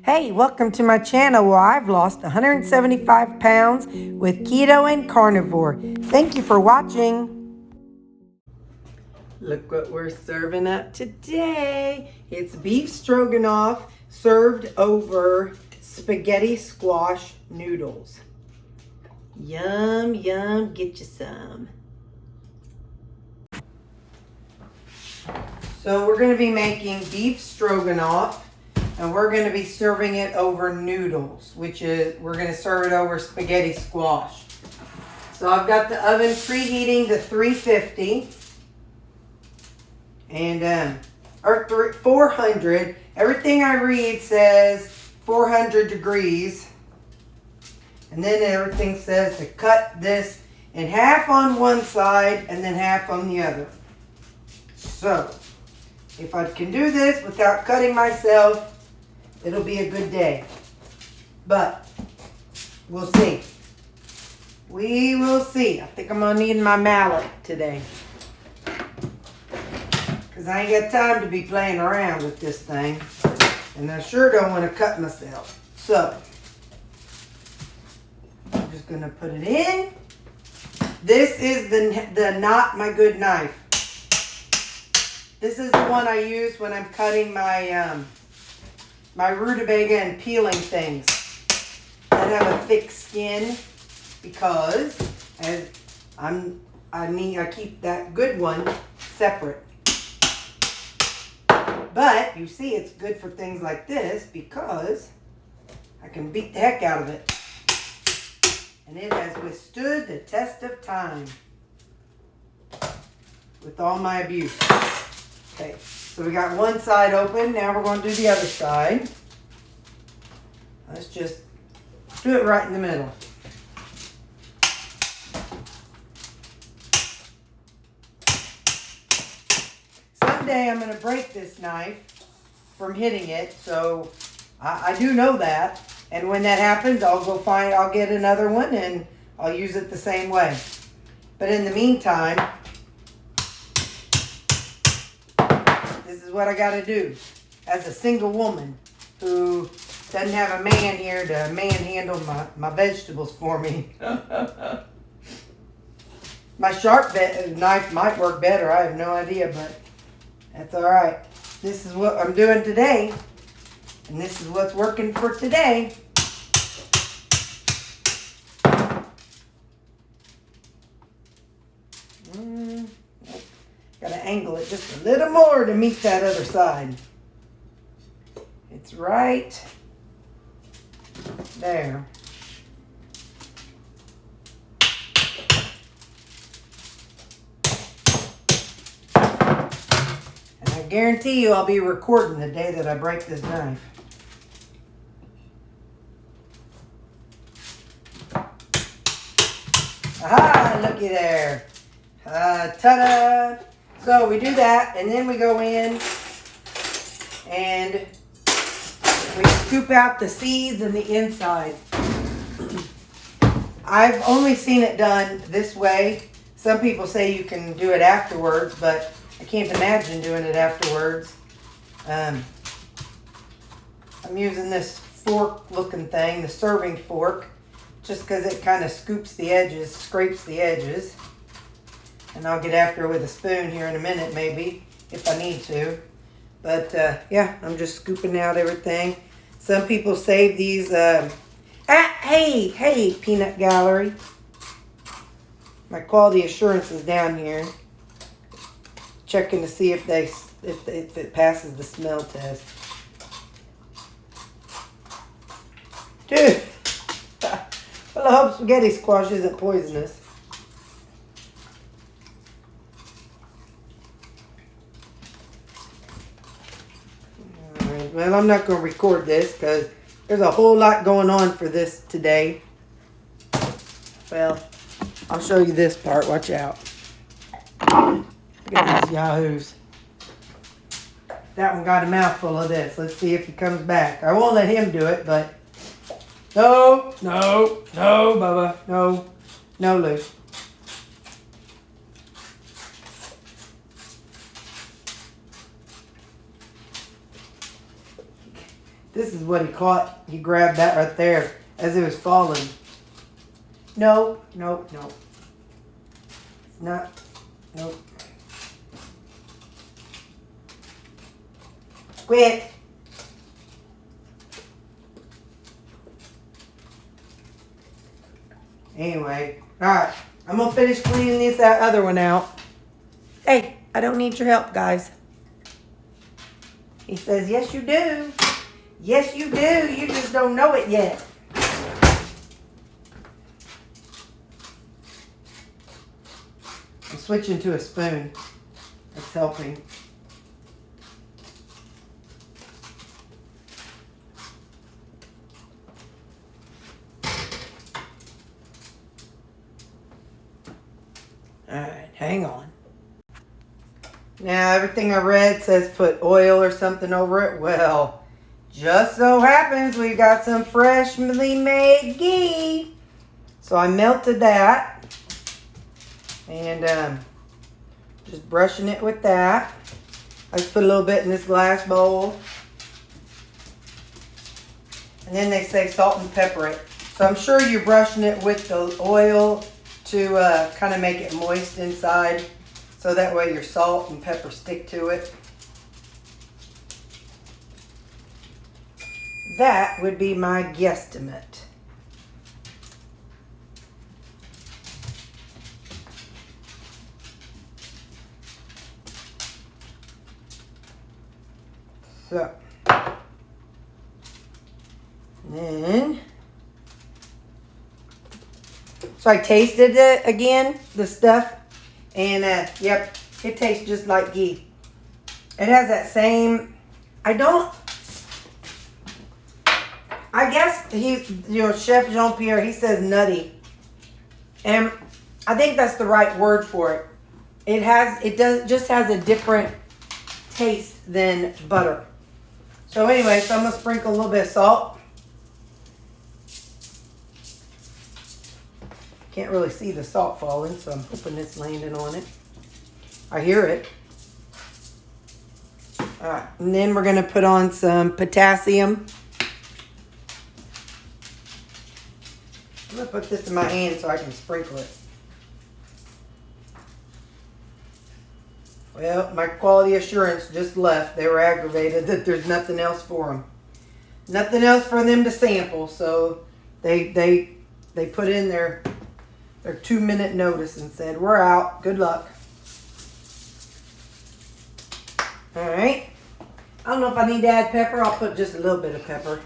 Hey, welcome to my channel where I've lost 175 pounds with keto and carnivore. Thank you for watching. Look what we're serving up today. It's beef stroganoff served over spaghetti squash noodles. Yum, yum, get you some. So we're going to be making beef stroganoff. And we're going to be serving it over noodles, which is, we're going to serve it over spaghetti squash. So I've got the oven preheating to 350 and or 400. Everything I read says 400 degrees. And then everything says to cut this in half on one side and then half on the other. So if I can do this without cutting myself, it'll be a good day. But we'll see. We will see. I think I'm going to need my mallet today. Because I ain't got time to be playing around with this thing. And I sure don't want to cut myself. So, I'm just going to put it in. This is the not my good knife. This is the one I use when I'm cutting my my rutabaga and peeling things that have a thick skin, because as I keep that good one separate. But you see, it's good for things like this because I can beat the heck out of it, and it has withstood the test of time with all my abuse. Okay. So we got one side open. Now we're going to do the other side. Let's just do it right in the middle. Someday I'm going to break this knife from hitting it. So I do know that. And when that happens, I'll get another one and I'll use it the same way. But in the meantime, this is what I got to do as a single woman who doesn't have a man here to manhandle my vegetables for me. My sharp knife might work better. I have no idea, but that's all right. This is what I'm doing today, and this is what's working for today. Got to angle it just a little more to meet that other side. It's right there. And I guarantee you I'll be recording the day that I break this knife. Aha, looky there. Ta-da! So we do that, and then we go in and we scoop out the seeds and the inside. I've only seen it done this way. Some people say you can do it afterwards, but I can't imagine doing it afterwards. I'm using this fork-looking thing, the serving fork, just because it kind of scrapes the edges. And I'll get after it with a spoon here in a minute, maybe, if I need to. But, yeah, I'm just scooping out everything. Some people save these, hey, peanut gallery. My quality assurance is down here. Checking to see if it passes the smell test. Dude, well, I hope spaghetti squash isn't poisonous. Well, I'm not going to record this because there's a whole lot going on for this today. Well, I'll show you this part. Watch out. Look at these yahoos. That one got a mouthful of this. Let's see if he comes back. I won't let him do it, but... No, Bubba. No, Lou. This is what he caught. He grabbed that right there as it was falling. No. Not. Nope. Quit. Anyway, alright. I'm going to finish cleaning this other one out. Hey, I don't need your help, guys. He says, yes, you do. Yes, you do. You just don't know it yet. I'm switching to a spoon. That's helping. Alright, hang on. Now, everything I read says put oil or something over it. Well, just so happens we got some freshly made ghee. So I melted that. And just brushing it with that. I just put a little bit in this glass bowl. And then they say salt and pepper it. So I'm sure you're brushing it with the oil to kind of make it moist inside. So that way your salt and pepper stick to it. That would be my guesstimate. So, then, so I tasted it again, the stuff, and yep, it tastes just like ghee. It has that same, I guess he's, Chef Jean-Pierre, he says nutty. And I think that's the right word for it. It just has a different taste than butter. So anyway, so I'm going to sprinkle a little bit of salt. Can't really see the salt falling, so I'm hoping it's landing on it. I hear it. All right, and then we're going to put on some potassium. I'm going to put this in my hand so I can sprinkle it. Well, my quality assurance just left. They were aggravated that there's nothing else for them. Nothing else for them to sample, so they put in their 2-minute notice and said, we're out. Good luck. All right. I don't know if I need to add pepper. I'll put just a little bit of pepper.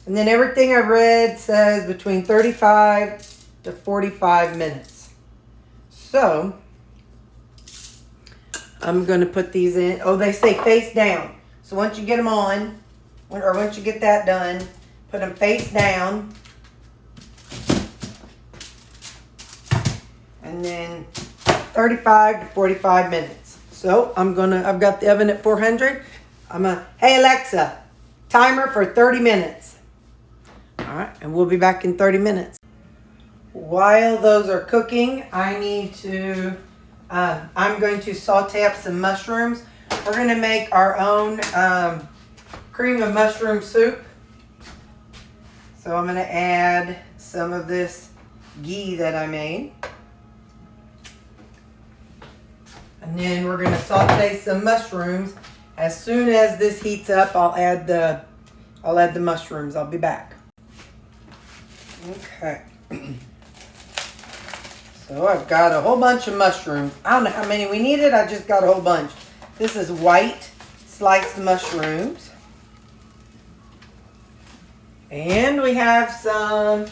And then everything I read says between 35 to 45 minutes. So, I'm going to put these in. Oh, they say face down. So once you get them on, or once you get that done, put them face down. And then 35 to 45 minutes. So, I've got the oven at 400. Hey Alexa, timer for 30 minutes. All right, and we'll be back in 30 minutes. While those are cooking, I'm going to saute up some mushrooms. We're going to make our own cream of mushroom soup. So I'm going to add some of this ghee that I made. And then we're going to saute some mushrooms. As soon as this heats up, I'll add the mushrooms. I'll be back. Okay. So I've got a whole bunch of mushrooms. I don't know how many we needed. I just got a whole bunch. This is white sliced mushrooms. And we have some,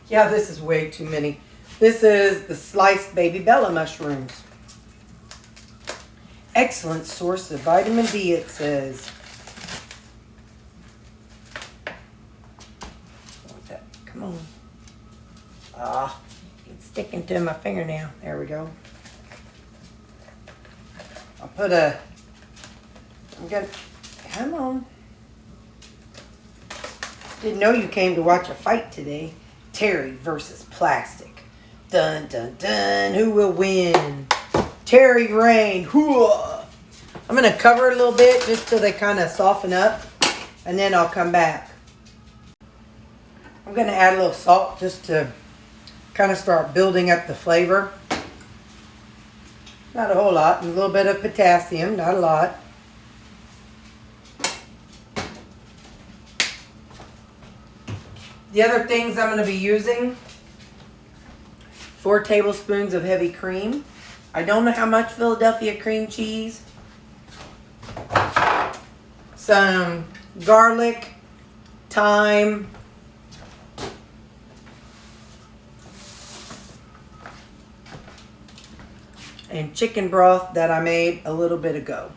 yeah, this is way too many. This is the sliced baby Bella mushrooms. Excellent source of vitamin D, it says. Come on. Ah. Sticking to my fingernail. There we go. Come on. Didn't know you came to watch a fight today. Terry versus plastic. Dun, dun, dun. Who will win? Terry Rain. Hooah. I'm going to cover it a little bit just till they kind of soften up, and then I'll come back. I'm going to add a little salt just to kind of start building up the flavor. Not a whole lot, and a little bit of potassium, not a lot. The other things I'm going to be using, 4 tablespoons of heavy cream. I don't know how much Philadelphia cream cheese. Some garlic, thyme, and chicken broth that I made a little bit ago.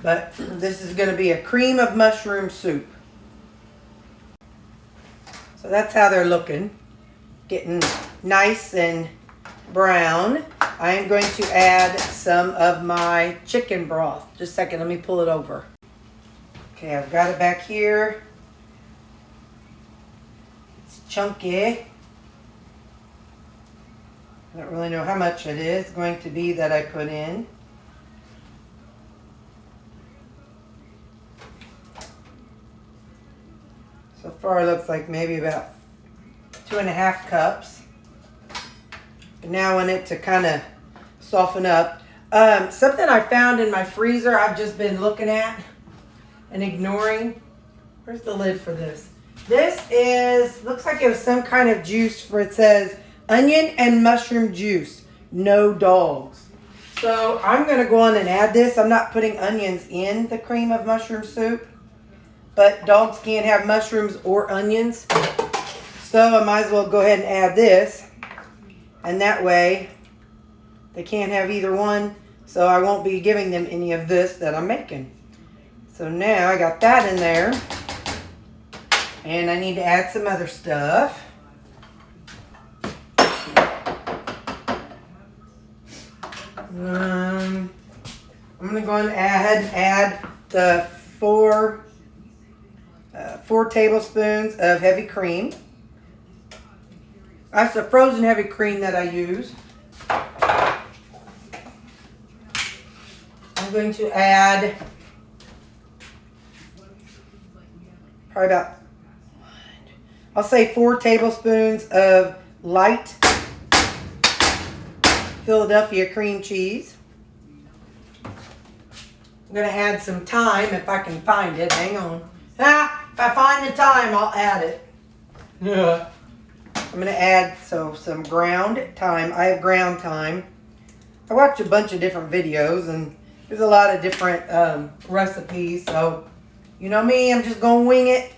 But this is going to be a cream of mushroom soup. So that's how they're looking. Getting nice and brown. I am going to add some of my chicken broth. Just a second, let me pull it over. Okay, I've got it back here. It's chunky. I don't really know how much it is going to be that I put in. So far it looks like maybe about 2.5 cups. And now I want it to kind of soften up. Something I found in my freezer I've just been looking at and ignoring. Where's the lid for this? This is, looks like it was some kind of juice where it says onion and mushroom juice, no dogs. So I'm going to go on and add this. I'm not putting onions in the cream of mushroom soup, but dogs can't have mushrooms or onions. So I might as well go ahead and add this. And that way they can't have either one. So I won't be giving them any of this that I'm making. So now I got that in there. And I need to add some other stuff. I'm going to go ahead and add the 4 tablespoons of heavy cream. That's the frozen heavy cream that I use. I'm going to add probably about, I'll say 4 tablespoons of light Philadelphia cream cheese. I'm going to add some thyme if I can find it. Hang on. If I find the thyme, I'll add it. Yeah. I'm going to add some ground thyme. I have ground thyme. I watch a bunch of different videos, and there's a lot of different recipes. So, you know me, I'm just going to wing it.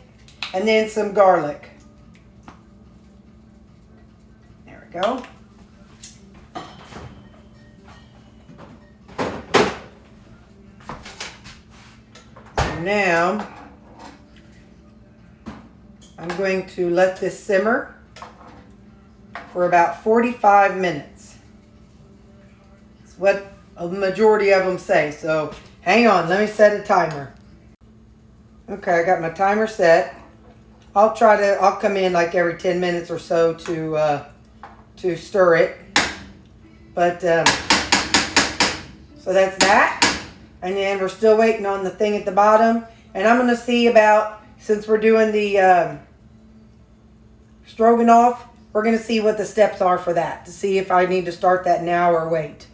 And then some garlic. There we go. So now, I'm going to let this simmer for about 45 minutes. That's what a majority of them say. So hang on, let me set a timer. Okay, I got my timer set. I'll come in like every 10 minutes or so to stir it. But so that's that. And then we're still waiting on the thing at the bottom. And I'm going to see about, since we're doing the Stroganoff, we're going to see what the steps are for that, to see if I need to start that now or wait.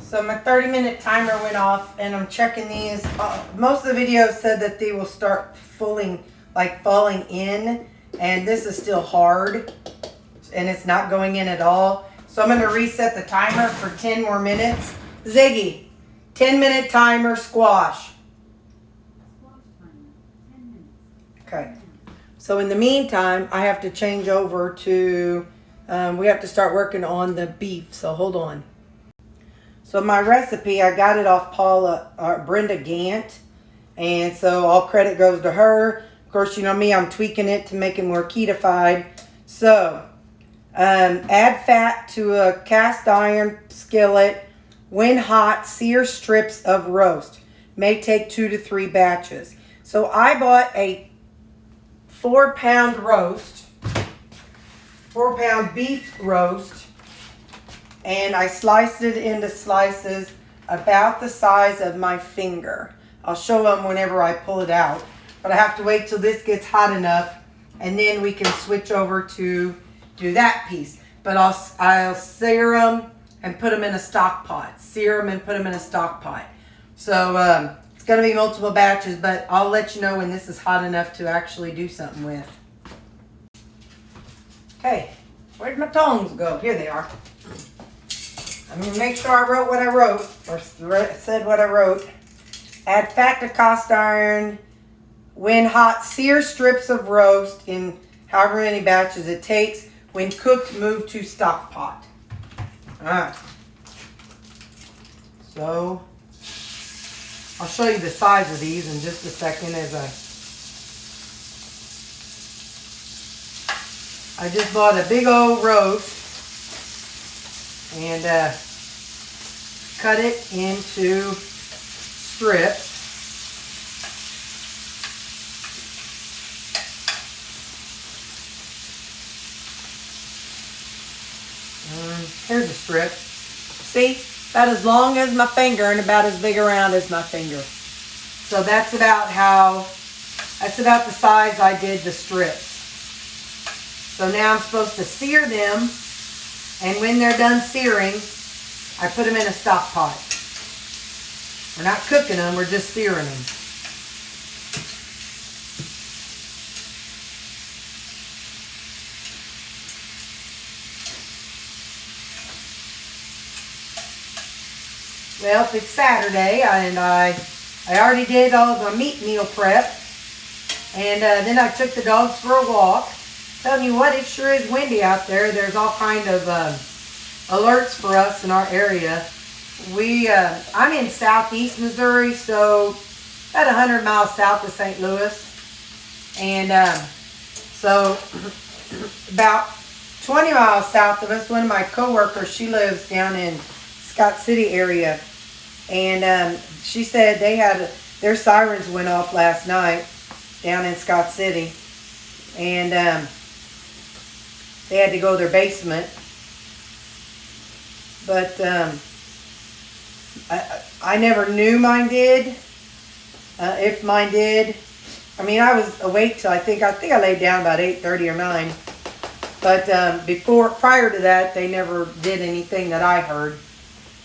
So my 30-minute timer went off, and I'm checking these. Most of the videos said that they will start falling in, and this is still hard, and it's not going in at all. So I'm going to reset the timer for 10 more minutes. Ziggy, 10-minute timer squash. Okay. So in the meantime, I have to change over to, we have to start working on the beef. So hold on. So my recipe, I got it off Brenda Gant. And so all credit goes to her. Of course, you know me, I'm tweaking it to make it more ketofied. So add fat to a cast iron skillet. When hot, sear strips of roast. May take 2 to 3 batches. So I bought a 4-pound roast, 4-pound beef roast, and I sliced it into slices about the size of my finger. I'll show them whenever I pull it out, but I have to wait till this gets hot enough, and then we can switch over to do that piece. But I'll sear them and put them in a stock pot. Sear them and put them in a stock pot. So it's going to be multiple batches, but I'll let you know when this is hot enough to actually do something with. Okay, where'd my tongs go? Here they are. I'm going to make sure I wrote what I wrote, or said what I wrote. Add fat to cast iron. When hot, sear strips of roast in however many batches it takes. When cooked, move to stock pot. Alright. So, I'll show you the size of these in just a second as I just bought a big old roast and cut it into strips. Here's a strip. See, about as long as my finger and about as big around as my finger. So that's about the size I did the strips. So now I'm supposed to sear them, and when they're done searing, I put them in a stock pot. We're not cooking them, we're just searing them. Well, it's Saturday, and I already did all of my meat meal prep, and then I took the dogs for a walk. Telling you what, it sure is windy out there. There's all kind of alerts for us in our area. I'm in southeast Missouri, so about 100 miles south of St. Louis, and so about 20 miles south of us, one of my coworkers, she lives down in Scott City area, and she said their sirens went off last night down in Scott City, and they had to go to their basement. But I never knew mine did. If mine did, I mean, I was awake till I think I laid down about 8:30 or 9. But prior to that, they never did anything that I heard.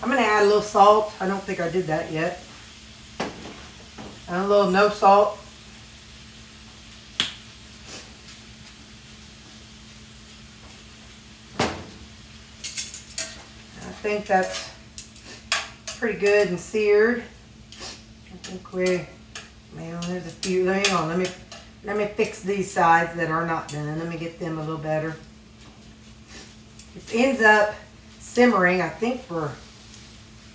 I'm going to add a little salt. I don't think I did that yet. And a little no salt. I think that's pretty good and seared. I think there's a few. Hang on, let me fix these sides that are not done. Let me get them a little better. It ends up simmering, I think, for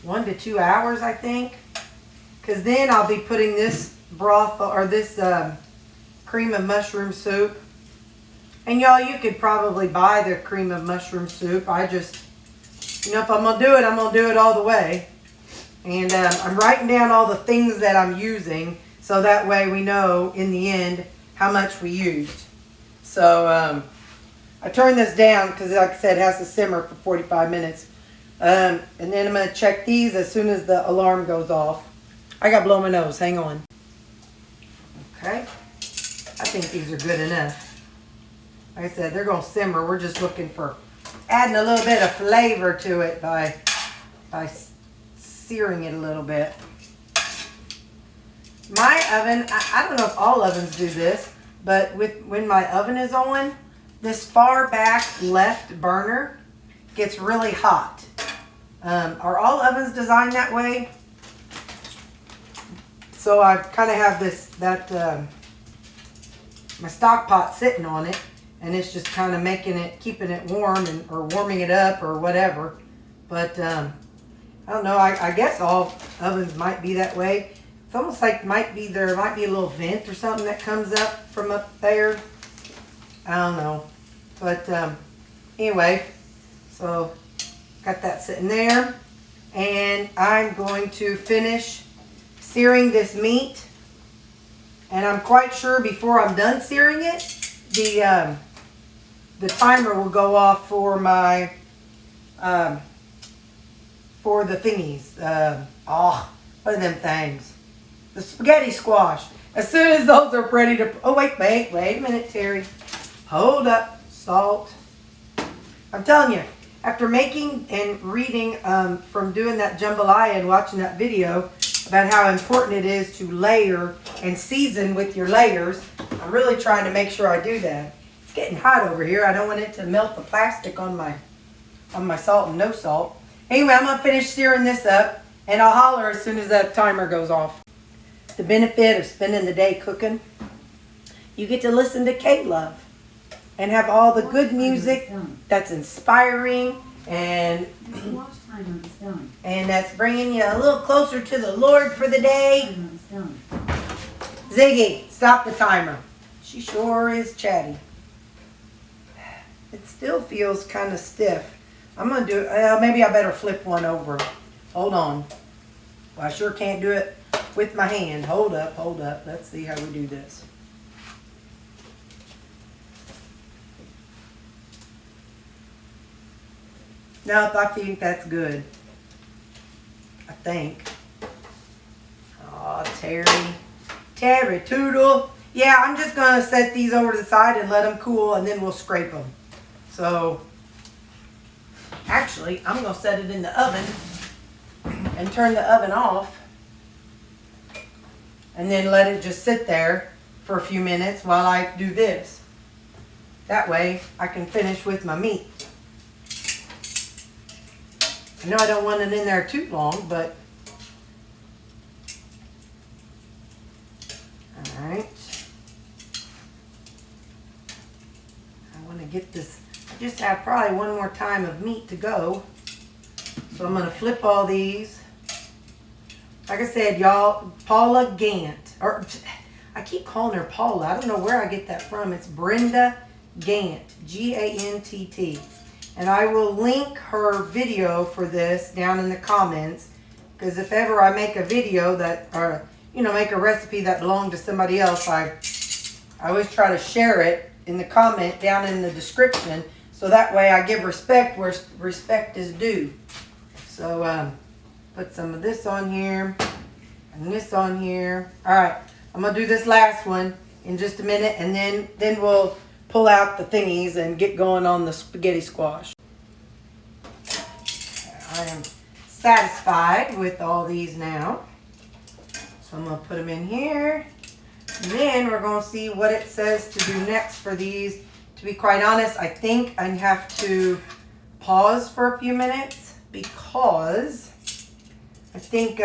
1 to 2 hours, I think. Because then I'll be putting this broth or this cream of mushroom soup. And y'all, you could probably buy the cream of mushroom soup. I just, if I'm going to do it, I'm going to do it all the way. And I'm writing down all the things that I'm using, so that way we know in the end how much we used. So I turned this down because, like I said, it has to simmer for 45 minutes. And then I'm going to check these as soon as the alarm goes off. I got to blow my nose. Hang on. Okay. I think these are good enough. Like I said, they're going to simmer. We're just looking for adding a little bit of flavor to it by searing it a little bit. My oven, I don't know if all ovens do this, but when my oven is on, this far back left burner gets really hot. Are all ovens designed that way? So I kind of have my stock pot sitting on it, and it's just kind of keeping it warm or warming it up or whatever. But I don't know. I guess all ovens might be that way. It's almost like there might be a little vent or something that comes up from up there. I don't know. But anyway, so got that sitting there, and I'm going to finish searing this meat. And I'm quite sure before I'm done searing it, the timer will go off for my, for the thingies. What are them things? The spaghetti squash. As soon as those are ready to, oh wait a minute, Terry. Hold up, salt. I'm telling you, after making and reading from doing that jambalaya and watching that video about how important it is to layer and season with your layers, I'm really trying to make sure I do that. It's getting hot over here. I don't want it to melt the plastic on my salt and no salt. Anyway, I'm gonna finish searing this up and I'll holler as soon as that timer goes off. The benefit of spending the day cooking, you get to listen to K-Love and have all the good music that's inspiring and that's bringing you a little closer to the Lord for the day. Ziggy, stop the timer. She sure is chatty. It still feels kind of stiff. I'm going to do it. Maybe I better flip one over. Hold on. Well, I sure can't do it with my hand. Hold up. Let's see how we do this. Nope, I think that's good. I think. Oh, Terry Toodle. Yeah, I'm just going to set these over to the side and let them cool, and then we'll scrape them. So, actually, I'm going to set it in the oven and turn the oven off. And then let it just sit there for a few minutes while I do this. That way, I can finish with my meat. I know I don't want it in there too long, but all right. I want to get this. I just have probably one more time of meat to go, so I'm going to flip all these. Like I said, y'all, Paula Gant, or I keep calling her Paula. I don't know where I get that from. It's Brenda Gant, G-A-N-T-T. And I will link her video for this down in the comments, because if ever I make a video that, or make a recipe that belonged to somebody else, I always try to share it in the comment down in the description, so that way I give respect where respect is due. So put some of this on here and this on here. All right, I'm gonna do this last one in just a minute, and then we'll pull out the thingies and get going on the spaghetti squash. I am satisfied with all these now. So I'm going to put them in here. And then we're going to see what it says to do next for these. To be quite honest, I think I have to pause for a few minutes because I think,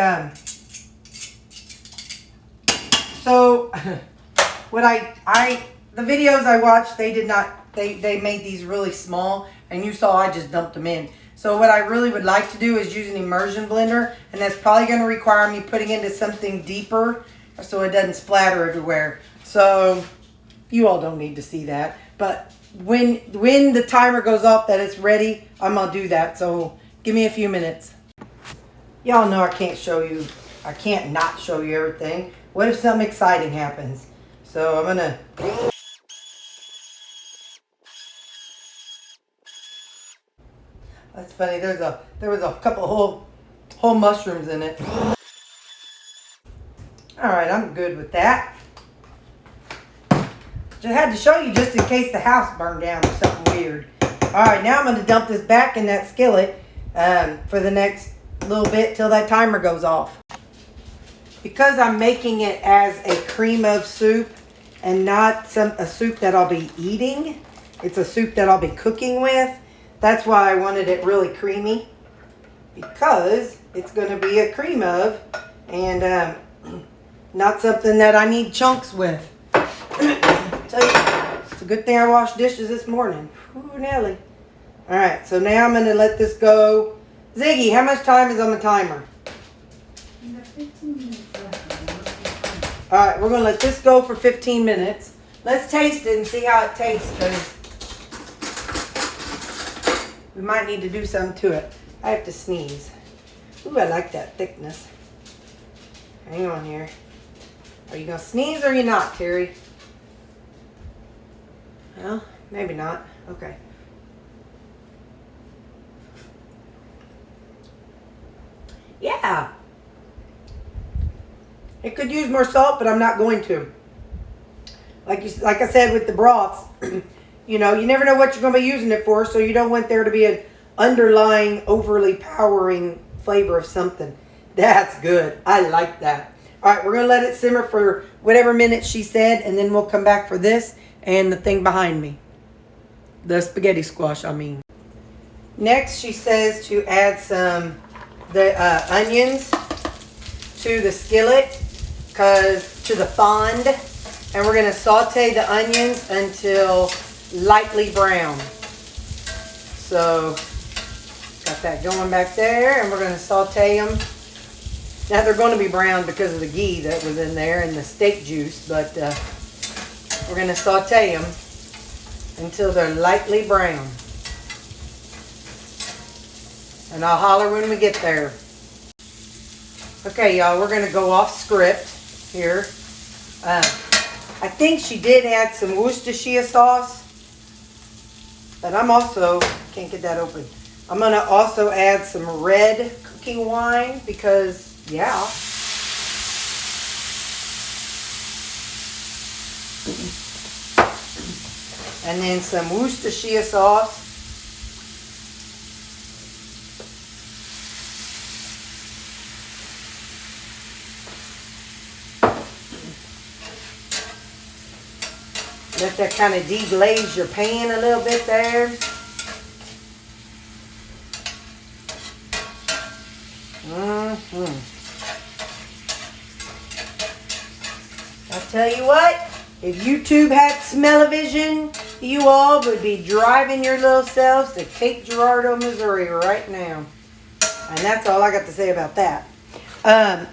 so what the videos I watched, they did not, they made these really small, and you saw I just dumped them in. So what I really would like to do is use an immersion blender, and that's probably going to require me putting into something deeper so it doesn't splatter everywhere. So you all don't need to see that, but when the timer goes off that it's ready, I'm going to do that. So give me a few minutes. Y'all know I can't not show you everything. What if something exciting happens? So I'm going to... That's funny. There was a couple of whole mushrooms in it. All right, I'm good with that. Just had to show you just in case the house burned down or something weird. All right, now I'm going to dump this back in that skillet for the next little bit till that timer goes off. Because I'm making it as a cream of soup and not a soup that I'll be eating, it's a soup that I'll be cooking with. That's why I wanted it really creamy, because it's going to be a cream of, and not something that I need chunks with. Tell you, it's a good thing I washed dishes this morning. Ooh, Nelly. All right, so now I'm going to let this go. Ziggy, how much time is on the timer? You have 15 minutes left. All right, we're going to let this go for 15 minutes. Let's taste it and see how it tastes, because we might need to do something to it. I have to sneeze. Ooh, I like that thickness. Hang on here. Are you going to sneeze or are you not, Terry? Well, maybe not. Okay. Yeah. It could use more salt, but I'm not going to. Like I said with the broths, you know, you never know what you're going to be using it for, so you don't want there to be an underlying, overly powering flavor of something. That's good. I like that. All right, we're going to let it simmer for whatever minutes she said, and then we'll come back for this and the thing behind me. The spaghetti squash, I mean. Next, she says to add the onions to the skillet, to the fond, and we're going to saute the onions until lightly brown. So, got that going back there, and we're going to saute them. Now they're going to be brown because of the ghee that was in there and the steak juice, but we're going to saute them until they're lightly brown. And I'll holler when we get there. Okay, y'all, we're going to go off script here. I think she did add some Worcestershire sauce, but I'm also, can't get that open. I'm going to also add some red cooking wine because, yeah. And then some Worcestershire sauce. Let that kind of deglaze your pan a little bit there. I tell you what, if YouTube had smell-o-vision, you all would be driving your little selves to Cape Girardeau, Missouri right now. And that's all I got to say about that.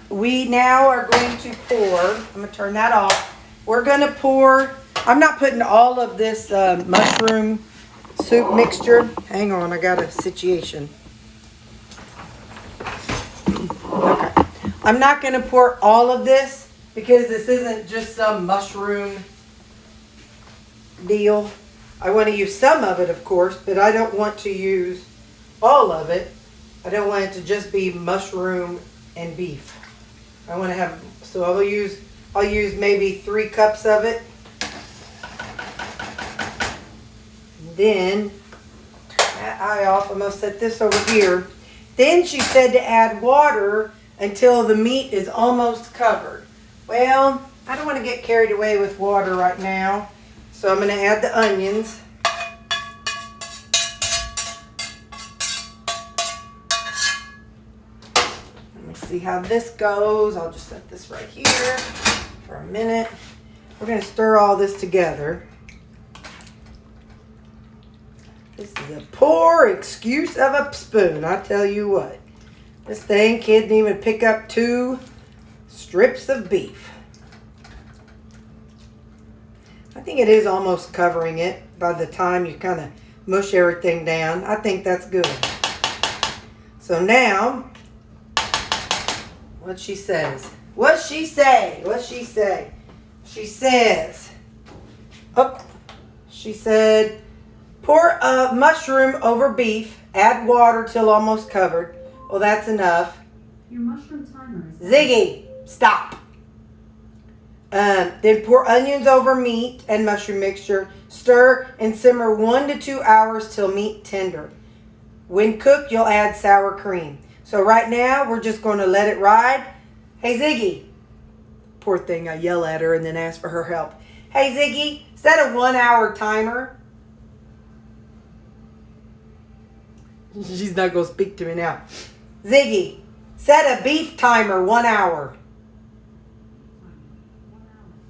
We now are going to pour, I'm going to turn that off. We're going to pour, I'm not putting all of this mushroom soup mixture. Hang on, I got a situation. Okay. I'm not going to pour all of this because this isn't just some mushroom deal. I want to use some of it, of course, but I don't want to use all of it. I don't want it to just be mushroom and beef. I want to have, so I'll use maybe 3 cups of it. And then, turn that eye off. I'm going to set this over here. Then she said to add water until the meat is almost covered. Well, I don't want to get carried away with water right now. So I'm going to add the onions. Let me see how this goes. I'll just set this right here for a minute. We're going to stir all this together. This is a poor excuse of a spoon, I tell you what. This thing couldn't even pick up 2 strips of beef. I think it is almost covering it by the time you kind of mush everything down. I think that's good. So now, what she says. What's she say? What's she say? She says, she said, pour a mushroom over beef, add water till almost covered. Well, that's enough. Your mushroom timer is... Ziggy, stop. Then pour onions over meat and mushroom mixture. Stir and simmer 1 to 2 hours till meat tender. When cooked, you'll add sour cream. So right now, we're just going to let it ride. Hey, Ziggy. Poor thing, I yell at her and then ask for her help. Hey, Ziggy, set a 1-hour timer. She's not going to speak to me now. Ziggy, set a beef timer 1 hour.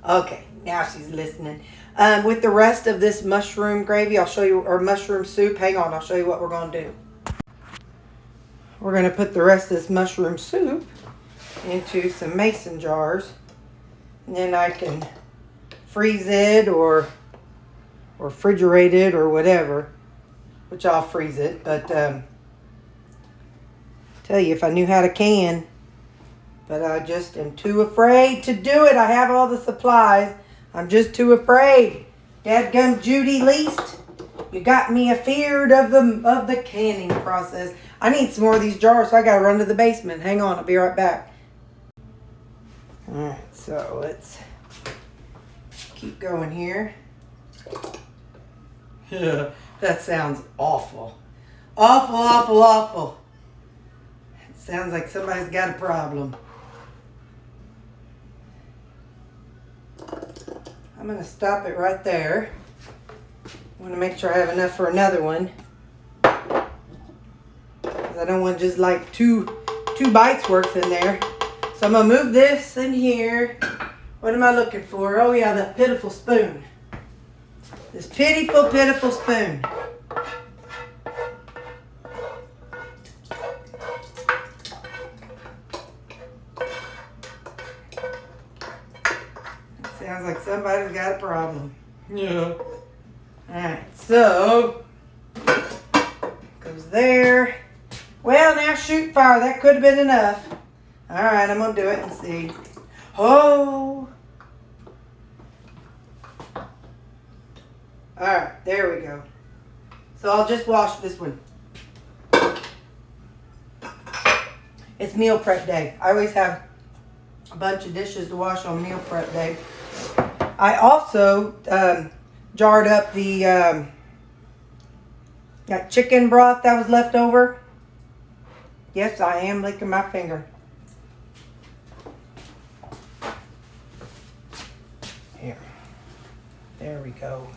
Okay, now she's listening. With the rest of this mushroom gravy, I'll show you, or mushroom soup. Hang on, I'll show you what we're going to do. We're going to put the rest of this mushroom soup into some mason jars. And then I can freeze it or refrigerate it or whatever. Which I'll freeze it. But tell you, if I knew how to can. But I just am too afraid to do it. I have all the supplies. I'm just too afraid. Dadgum Judy least. You got me afeared of the canning process. I need some more of these jars, so I gotta run to the basement. Hang on, I'll be right back. Alright, so let's keep going here. Yeah, that sounds awful. Awful, awful, awful. It sounds like somebody's got a problem. I'm going to stop it right there. I want to make sure I have enough for another one. Because I don't want just like two bites worth in there. So I'm going to move this in here. What am I looking for? Oh yeah, that pitiful spoon. This pitiful, pitiful spoon. Sounds like somebody's got a problem. Yeah. Alright, so goes there. Well, now shoot fire. That could have been enough. Alright, I'm going to do it and see. Oh. Alright, there we go. So I'll just wash this one. It's meal prep day. I always have a bunch of dishes to wash on meal prep day. I also jarred up the that chicken broth that was left over. Yes, I am licking my finger. Here. There we go.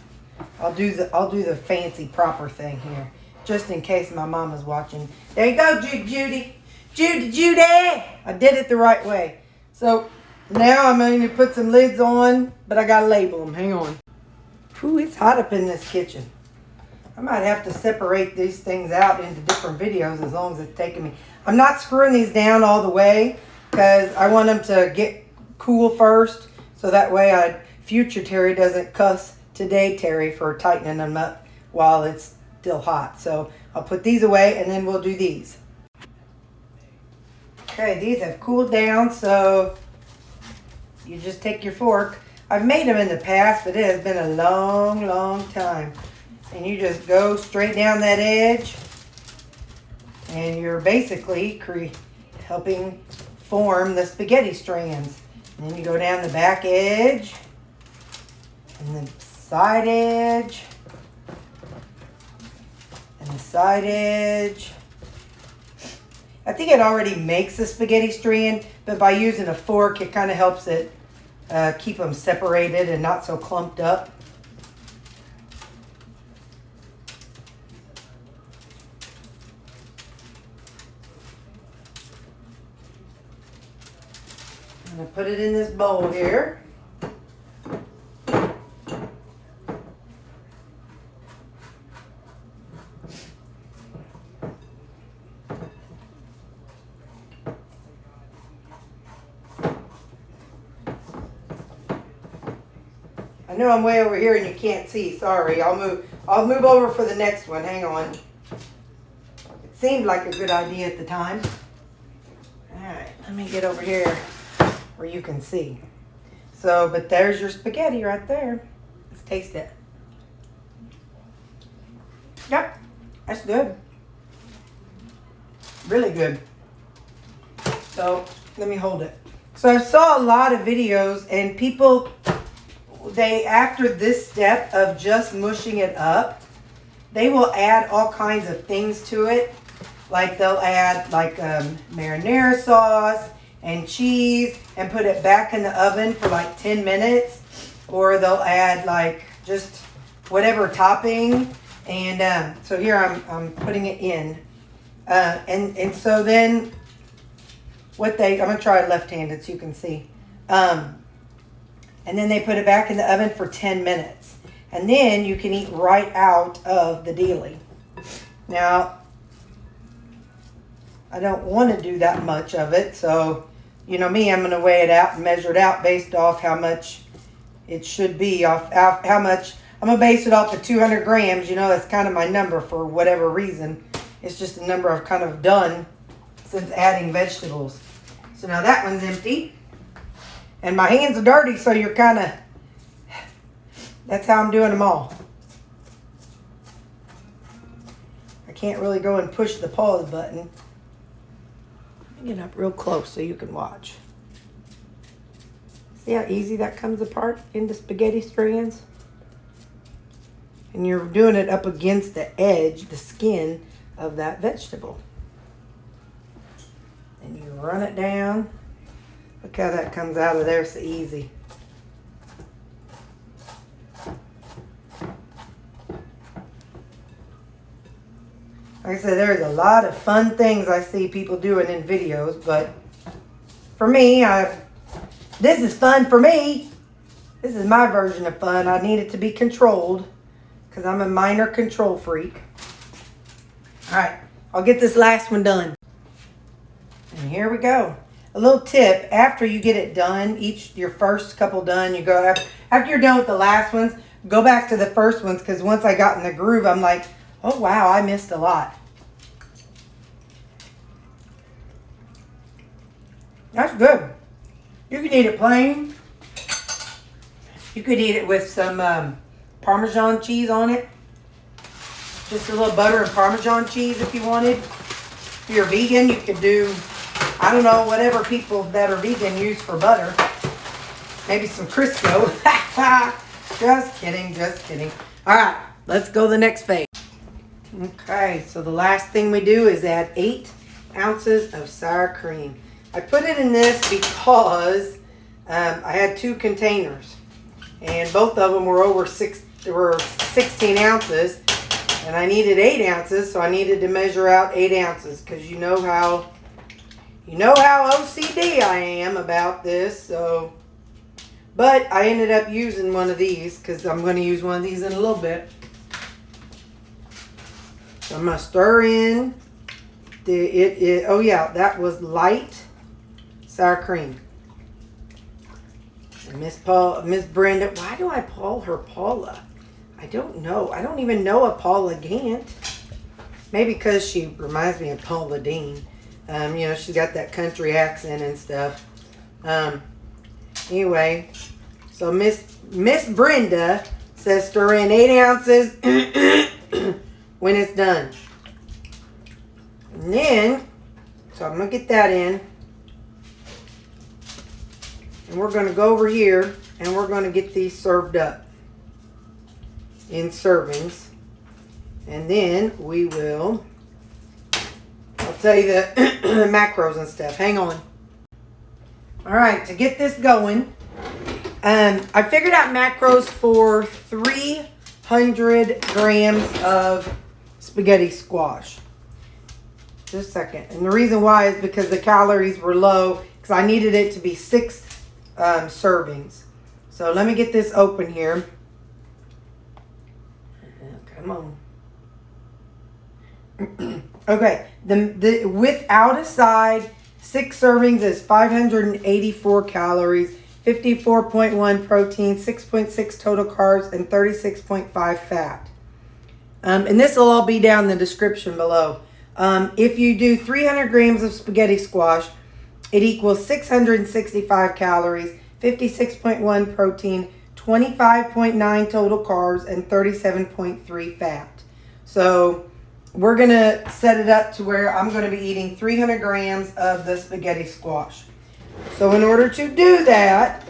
I'll do the fancy proper thing here, just in case my mama's watching. There you go, Judy. Judy. I did it the right way. So now I'm going to put some lids on, but I got to label them. Hang on. Ooh, it's hot up in this kitchen. I might have to separate these things out into different videos as long as it's taking me. I'm not screwing these down all the way because I want them to get cool first. So that way future Terry doesn't cuss today Terry for tightening them up while it's still hot. So I'll put these away and then we'll do these. Okay, these have cooled down, so you just take your fork. I've made them in the past, but it has been a long, long time. And you just go straight down that edge, and you're basically helping form the spaghetti strands. And then you go down the back edge, and the side edge, and the side edge. I think it already makes a spaghetti strand, but by using a fork, it kind of helps it keep them separated and not so clumped up. I'm going to put it in this bowl here. I know I'm way over here and you can't see. Sorry. I'll move over for the next one. Hang on. It seemed like a good idea at the time. Alright, let me get over here where you can see. So, but there's your spaghetti right there. Let's taste it. Yep, that's good. Really good. So, let me hold it. So I saw a lot of videos and people, after this step of just mushing it up, they will add all kinds of things to it. Like they'll add like marinara sauce and cheese and put it back in the oven for like 10 minutes. Or they'll add like just whatever topping. And so here I'm putting it in. And so then I'm going to try left-handed so you can see. And then they put it back in the oven for 10 minutes. And then you can eat right out of the dealie. Now, I don't want to do that much of it. So, you know me, I'm going to weigh it out and measure it out based off how much it should be. Off how much, I'm going to base it off of 200 grams. You know, that's kind of my number for whatever reason. It's just a number I've kind of done since adding vegetables. So now that one's empty. And my hands are dirty, so you're kind of, that's how I'm doing them all. can't really go and push the pause button. Let me get up real close so you can watch. See how easy that comes apart into spaghetti strands? And you're doing it up against the edge, the skin of that vegetable. And you run it down. Look how that comes out of there so easy. Like I said, there's a lot of fun things I see people doing in videos, but for me, this is fun for me. This is my version of fun. I need it to be controlled because I'm a minor control freak. All right, I'll get this last one done. And here we go. A little tip, after you get it done, your first couple done, you go, after you're done with the last ones, go back to the first ones, because once I got in the groove, I'm like, oh wow, I missed a lot. That's good. You could eat it plain. You could eat it with some Parmesan cheese on it. Just a little butter and Parmesan cheese if you wanted. If you're vegan, you could do, I don't know, whatever people that are vegan use for butter. Maybe some Crisco. Just kidding, just kidding. All right, let's go to the next phase. Okay, so the last thing we do is add 8 ounces of sour cream. I put it in this because I had 2 containers, and both of them were over 16 ounces, and I needed 8 ounces, so I needed to measure out 8 ounces, because you know how OCD I am about this. So, but I ended up using one of these because I'm going to use one of these in a little bit. So I'm going to stir in oh yeah, that was light sour cream. And Miss Brenda, why do I call her Paula? I don't know. I don't even know a Paula Gant. Maybe because she reminds me of Paula Dean. You know, she's got that country accent and stuff. Anyway, so Miss Brenda says stir in 8 ounces when it's done. And then, so I'm going to get that in. And we're going to go over here and we're going to get these served up in servings. And then we will, I'll tell you the macros and stuff. Hang on. All right, to get this going, I figured out macros for 300 grams of spaghetti squash. Just a second. And the reason why is because the calories were low, because I needed it to be 6 servings. So let me get this open here. Come on. Okay, the without a side, 6 servings is 584 calories, 54.1 protein, 6.6 total carbs, and 36.5 fat. And this will all be down in the description below. If you do 300 grams of spaghetti squash, it equals 665 calories, 56.1 protein, 25.9 total carbs, and 37.3 fat. So we're going to set it up to where I'm going to be eating 300 grams of the spaghetti squash. So in order to do that,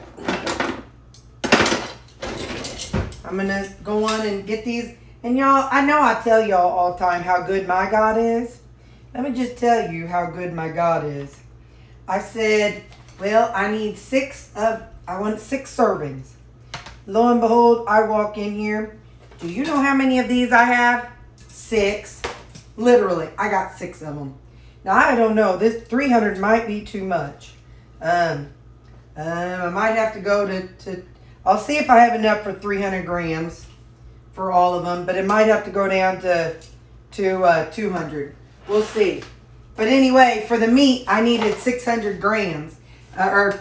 I'm going to go on and get these. And y'all, I know I tell y'all all the time how good my God is. Let me just tell you how good my God is. I said, well, I want 6 servings. Lo and behold, I walk in here. Do you know how many of these I have? 6. Literally, I got 6 of them. Now, I don't know. This 300 might be too much. I might have to go to I'll see if I have enough for 300 grams for all of them. But it might have to go down to 200. We'll see. But anyway, for the meat, I needed 600 grams. Or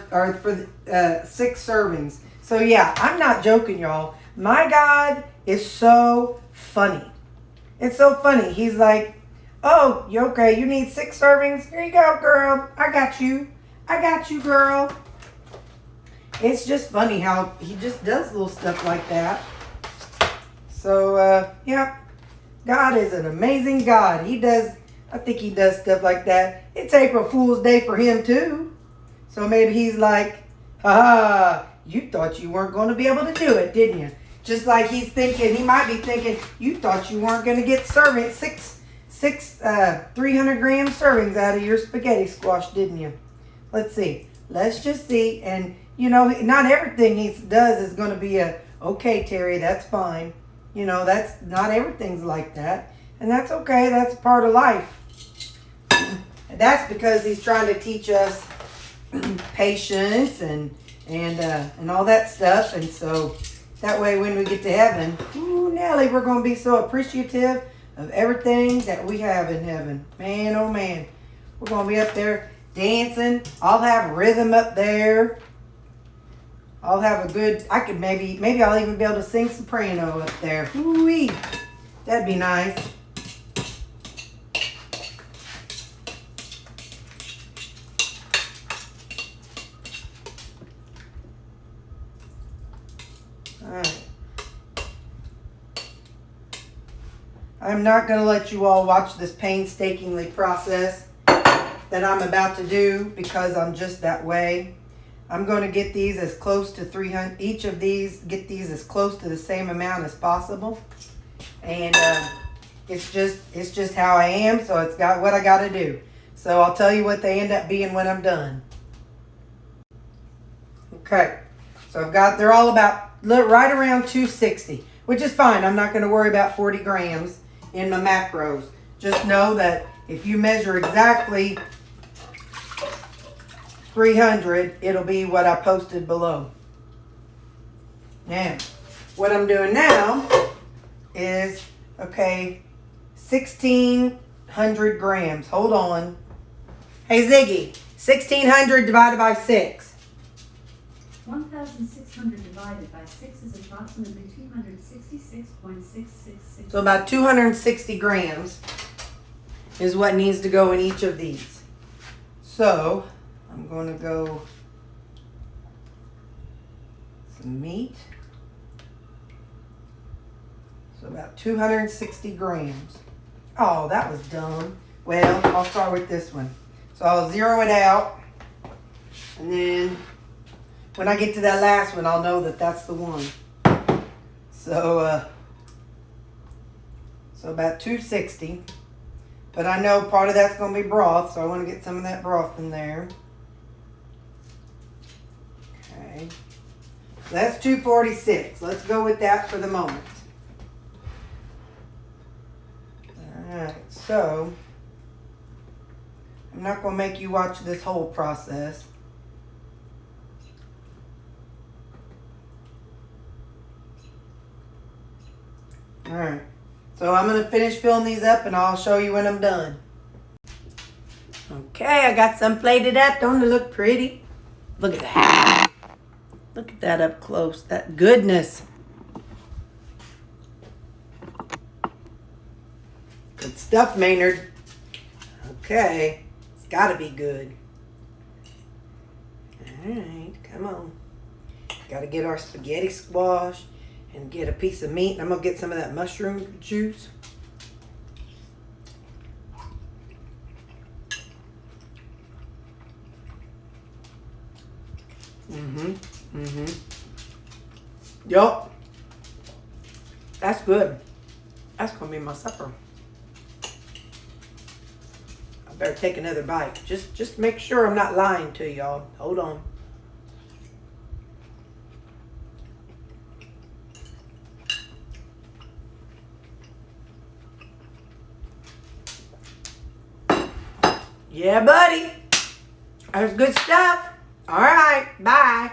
for 6 servings. So yeah, I'm not joking, y'all. My God is so funny. It's so funny. He's like, oh, you okay? You need 6 servings? Here you go, girl. I got you. I got you, girl. It's just funny how he just does little stuff like that. So, yeah. God is an amazing God. I think he does stuff like that. It's April Fool's Day for him too. So maybe he's like, ha, you thought you weren't going to be able to do it, didn't you? Just like he might be thinking, you thought you weren't going to get six 300-gram servings out of your spaghetti squash, didn't you? Let's see. Let's just see. And, not everything he does is going to be okay, Terry, that's fine. That's not everything's like that. And that's okay. That's part of life. And that's because he's trying to teach us patience and all that stuff. And so that way when we get to heaven, ooh, Nelly, we're going to be so appreciative of everything that we have in heaven. Man, oh man. We're going to be up there dancing. I'll have rhythm up there. I'll have a good, maybe I'll even be able to sing soprano up there. Ooh-wee. That'd be nice. Alright. I'm not going to let you all watch this painstakingly process that I'm about to do because I'm just that way. I'm going to get these as close to 300, each of these, get these as close to the same amount as possible. And it's just how I am, so it's got what I got to do. So I'll tell you what they end up being when I'm done. Okay, so they're all about right around 260, which is fine. I'm not going to worry about 40 grams in my macros. Just know that if you measure exactly 300, it'll be what I posted below. Now, what I'm doing now is, 1,600 grams. Hold on. Hey, Ziggy, 1,600 divided by 6. 1,600 divided by 6 is approximately 266.666. So about 260 grams is what needs to go in each of these. So I'm going to go some meat. So about 260 grams. Oh, that was dumb. Well, I'll start with this one. So I'll zero it out. And then when I get to that last one, I'll know that that's the one. So about 260. But I know part of that's going to be broth, so I want to get some of that broth in there. Okay. So that's 246. Let's go with that for the moment. Alright, so I'm not going to make you watch this whole process. Alright, so I'm going to finish filling these up and I'll show you when I'm done. Okay, I got some plated up. Don't it look pretty? Look at that. Look at that up close. That goodness. Good stuff, Maynard. Okay, it's got to be good. Alright, come on. Got to get our spaghetti squash and get a piece of meat. I'm going to get some of that mushroom juice. Yup. That's good. That's going to be my supper. I better take another bite. Just make sure I'm not lying to y'all. Hold on. Yeah, buddy. That's good stuff. All right. Bye.